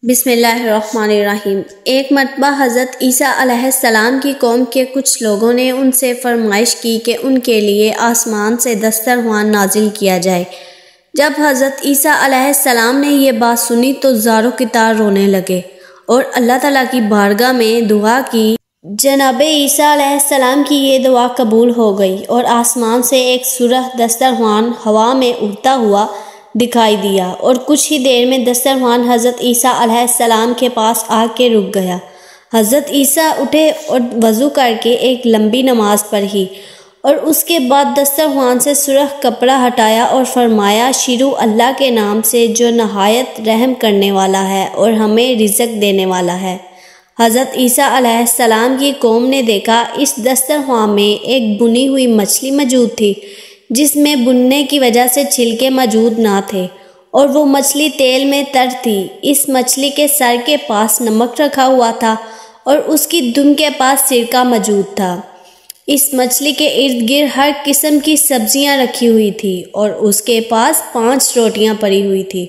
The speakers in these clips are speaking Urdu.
بسم اللہ الرحمن الرحیم۔ ایک مرتبہ حضرت عیسیٰ علیہ السلام کی قوم کے کچھ لوگوں نے ان سے فرمائش کی کہ ان کے لیے آسمان سے دسترخوان نازل کیا جائے۔ جب حضرت عیسیٰ علیہ السلام نے یہ بات سنی تو زاروں کی طرح رونے لگے اور اللہ تعالیٰ کی بارگاہ میں دعا کی۔ جناب عیسیٰ علیہ السلام کی یہ دعا قبول ہو گئی اور آسمان سے ایک سرخ دسترخوان ہوا میں اڑتا ہوا دکھائی دیا اور کچھ ہی دیر میں دسترخوان حضرت عیسیٰ علیہ السلام کے پاس آ کے رک گیا۔ حضرت عیسیٰ اٹھے اور وضو کر کے ایک لمبی نماز پڑھی اور اس کے بعد دسترخوان سے سرخ کپڑا ہٹایا اور فرمایا، شروع اللہ کے نام سے جو نہایت رحم کرنے والا ہے اور ہمیں رزق دینے والا ہے۔ حضرت عیسیٰ علیہ السلام کی قوم نے دیکھا اس دسترخوان میں ایک بنی ہوئی مچھلی موجود تھی جس میں بننے کی وجہ سے چھلکے موجود نہ تھے اور وہ مچھلی تیل میں تر تھی۔ اس مچھلی کے سر کے پاس نمک رکھا ہوا تھا اور اس کی دم کے پاس سرکہ موجود تھا۔ اس مچھلی کے ارد گرد ہر قسم کی سبزیاں رکھی ہوئی تھی اور اس کے پاس 5 روٹیاں پڑی ہوئی تھی۔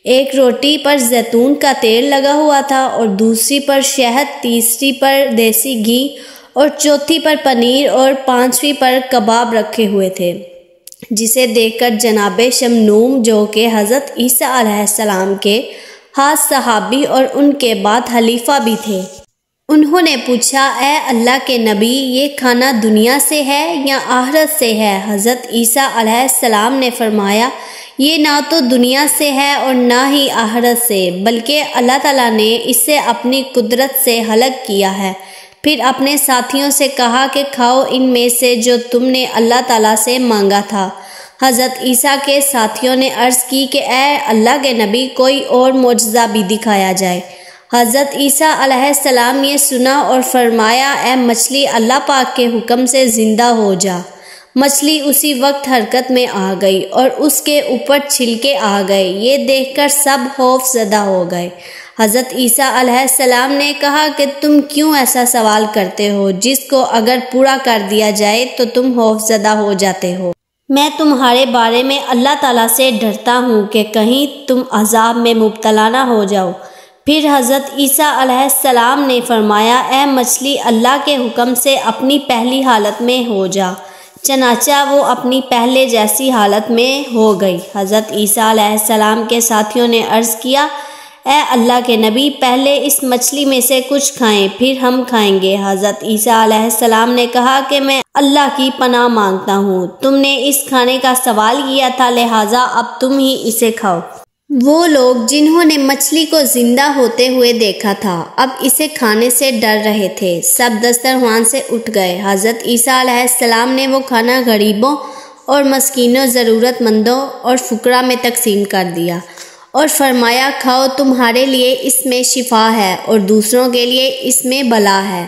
ایک روٹی پر زیتون کا تیل لگا ہوا تھا اور دوسری پر شہد، تیسری پر دیسی گھی اور چوتھی پر پنیر اور 5ویں پر کباب رکھے ہوئے تھے، جسے دیکھ کر جناب شمنون جو کہ حضرت عیسیٰ علیہ السلام کے خاص صحابی اور ان کے بعد خلیفہ بھی تھے، انہوں نے پوچھا، اے اللہ کے نبی، یہ کھانا دنیا سے ہے یا آخرت سے ہے؟ حضرت عیسیٰ علیہ السلام نے فرمایا، یہ نہ تو دنیا سے ہے اور نہ ہی آخرت سے، بلکہ اللہ تعالیٰ نے اسے اپنی قدرت سے خلق کیا ہے۔ پھر اپنے ساتھیوں سے کہا کہ کھاؤ ان میں سے جو تم نے اللہ تعالیٰ سے مانگا تھا۔ حضرت عیسیٰ کے ساتھیوں نے عرض کی کہ اے اللہ کے نبی، کوئی اور معجزہ بھی دکھایا جائے۔ حضرت عیسیٰ علیہ السلام نے سنا اور فرمایا، اے مچھلی، اللہ پاک کے حکم سے زندہ ہو جا۔ مچھلی اسی وقت حرکت میں آ گئی اور اس کے اوپر چھلکے آ گئے۔ یہ دیکھ کر سب خوف زدہ ہو گئے۔ حضرت عیسیٰ علیہ السلام نے کہا کہ تم کیوں ایسا سوال کرتے ہو جس کو اگر پورا کر دیا جائے تو تم خوف زدہ ہو جاتے ہو؟ میں تمہارے بارے میں اللہ تعالیٰ سے ڈرتا ہوں کہ کہیں تم عذاب میں مبتلا نہ ہو جاؤ۔ پھر حضرت عیسیٰ علیہ السلام نے فرمایا، اے مچھلی، اللہ کے حکم سے اپنی پہلی حالت میں ہو جا۔ چنانچہ وہ اپنی پہلے جیسی حالت میں ہو گئی۔ حضرت عیسیٰ علیہ السلام کے ساتھیوں نے عرض کیا، اے اللہ کے نبی، پہلے اس مچھلی میں سے کچھ کھائیں، پھر ہم کھائیں گے۔ حضرت عیسیٰ علیہ السلام نے کہا کہ میں اللہ کی پناہ مانگتا ہوں، تم نے اس کھانے کا سوال کیا تھا، لہٰذا اب تم ہی اسے کھاؤ۔ وہ لوگ جنہوں نے مچھلی کو زندہ ہوتے ہوئے دیکھا تھا اب اسے کھانے سے ڈر رہے تھے، سب دسترخوان سے اٹھ گئے۔ حضرت عیسیٰ علیہ السلام نے وہ کھانا غریبوں اور مسکینوں، ضرورت مندوں اور فقراء میں تقسیم کر دیا اور فرمایا، کھاؤ، تمہارے لیے اس میں شفا ہے اور دوسروں کے لیے اس میں بلا ہے۔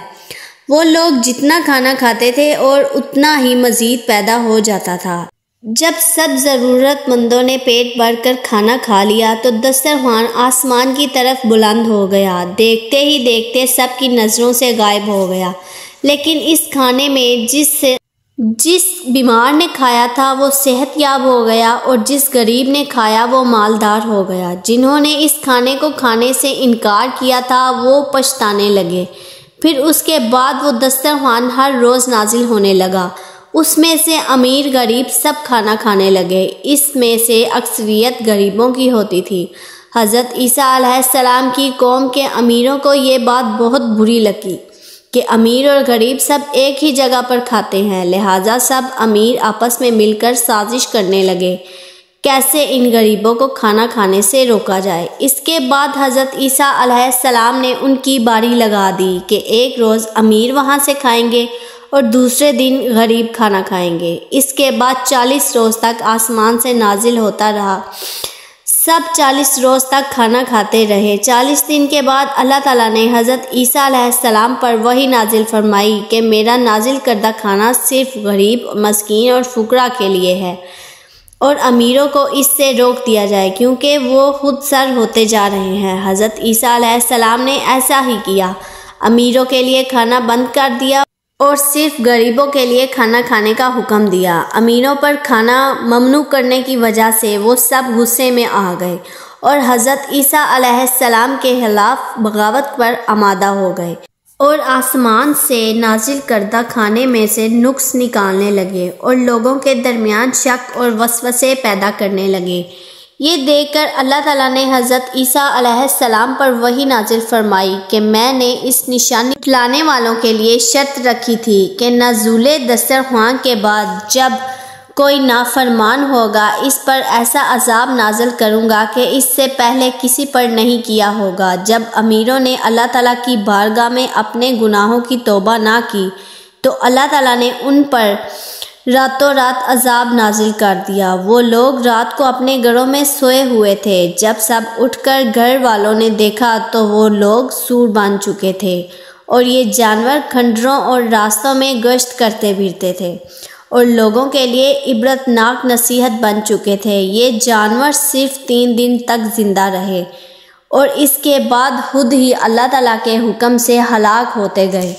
وہ لوگ جتنا کھانا کھاتے تھے اور اتنا ہی مزید پیدا ہو جاتا تھا۔ جب سب ضرورت مندوں نے پیٹ بھر کر کھانا کھا لیا تو دسترخوان آسمان کی طرف بلند ہو گیا، دیکھتے ہی دیکھتے سب کی نظروں سے غائب ہو گیا۔ لیکن اس کھانے میں جس بیمار نے کھایا تھا وہ صحت یاب ہو گیا اور جس غریب نے کھایا وہ مالدار ہو گیا۔ جنہوں نے اس کھانے کو کھانے سے انکار کیا تھا وہ پچھتانے لگے۔ پھر اس کے بعد وہ دسترخوان ہر روز نازل ہونے لگا، اس میں سے امیر غریب سب کھانا کھانے لگے، اس میں سے اکثریت غریبوں کی ہوتی تھی۔ حضرت عیسیٰ علیہ السلام کی قوم کے امیروں کو یہ بات بہت بری لگی کہ امیر اور غریب سب ایک ہی جگہ پر کھاتے ہیں، لہٰذا سب امیر آپس میں مل کر سازش کرنے لگے کیسے ان غریبوں کو کھانا کھانے سے روکا جائے۔ اس کے بعد حضرت عیسیٰ علیہ السلام نے ان کی باری لگا دی کہ ایک روز امیر وہاں سے کھائیں گے اور دوسرے دن غریب کھانا کھائیں گے۔ اس کے بعد 40 روز تک آسمان سے نازل ہوتا رہا، سب 40 روز تک کھانا کھاتے رہے۔ 40 دن کے بعد اللہ تعالیٰ نے حضرت عیسیٰ علیہ السلام پر وحی نازل فرمائی کہ میرا نازل کردہ کھانا صرف غریب، مسکین اور فقراء کے لیے ہے اور امیروں کو اس سے روک دیا جائے کیونکہ وہ خود سر ہوتے جا رہے ہیں۔ حضرت عیسیٰ علیہ السلام نے ایسا ہی کیا، امیروں کے لیے کھانا بند کر دیا اور صرف غریبوں کے لیے کھانا کھانے کا حکم دیا۔ امیروں پر کھانا ممنوع کرنے کی وجہ سے وہ سب غصے میں آ گئے اور حضرت عیسیٰ علیہ السلام کے خلاف بغاوت پر آمادہ ہو گئے اور آسمان سے نازل کردہ کھانے میں سے نقص نکالنے لگے اور لوگوں کے درمیان شک اور وسوسے پیدا کرنے لگے۔ یہ دیکھ کر اللہ تعالیٰ نے حضرت عیسیٰ علیہ السلام پر وحی نازل فرمائی کہ میں نے اس نشانی لانے والوں کے لیے شرط رکھی تھی کہ نزول دسترخوان کے بعد جب کوئی نافرمان ہوگا اس پر ایسا عذاب نازل کروں گا کہ اس سے پہلے کسی پر نہیں کیا ہوگا۔ جب امیروں نے اللہ تعالیٰ کی بارگاہ میں اپنے گناہوں کی توبہ نہ کی تو اللہ تعالیٰ نے ان پر راتوں رات عذاب نازل کر دیا۔ وہ لوگ رات کو اپنے گھروں میں سوئے ہوئے تھے، جب سب اٹھ کر گھر والوں نے دیکھا تو وہ لوگ سور بن چکے تھے اور یہ جانور کھنڈروں اور راستوں میں گشت کرتے پھرتے تھے اور لوگوں کے لیے عبرت ناک نصیحت بن چکے تھے۔ یہ جانور صرف 3 دن تک زندہ رہے اور اس کے بعد خود ہی اللہ تعالیٰ کے حکم سے ہلاک ہوتے گئے۔